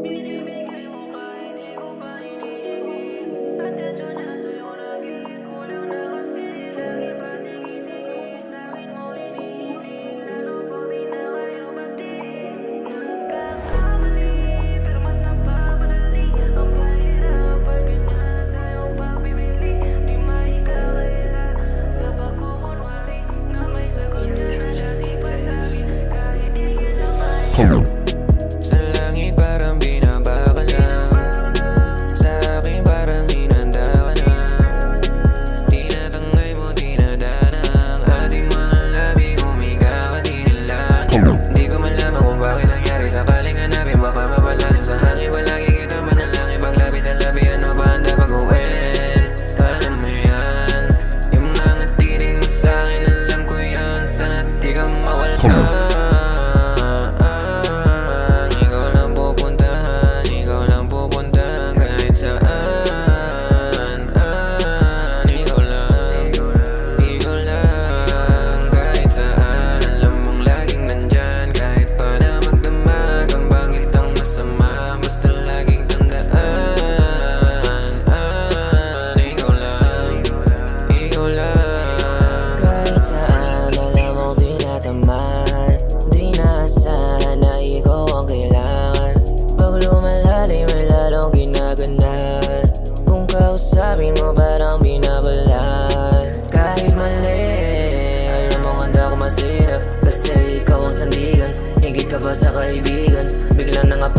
Binibigay mo kahit di ko pa hinihingi. Atensyon na sa'yo nagiging kulang na kasi. Lagi pa tingi-tingi sa'kin mo hinihiling. Lalo pag di na kayo bati. Nagkakamali pero mas napapadali. Ang pahirap pag ganyan sa'yong pagbibili. Di maikakaila sa pagkukunwari na may sagot dyan na dati pa sa'kin. Kahit di kita may Sa langit parang binaba ka lang, sa akin parang hinanda ka na. Tinatangay mo, tinadana ang ating mga labi. Humiga ka dinilaan. Di ko malaman kung bakit nangyari. Sakaling hanapin baka mapalalim sa hangin. Palagi kita manalangin paglabi sa labi. Ano ba ang dapat gawin? Alam mo yan, yung mga tinig mo sa'kin, alam ko yan. Sana't di ka mawala. Di naasahan na ikaw ang kailangan. Pag lumalalim ay lalong ginaganan. Kung kausapin mo parang binabalaan. Kahit mali, alam mo handa ko masira. Kasi ikaw ang sandigan. Higit ka ba sa kaibigan? Bigla na nga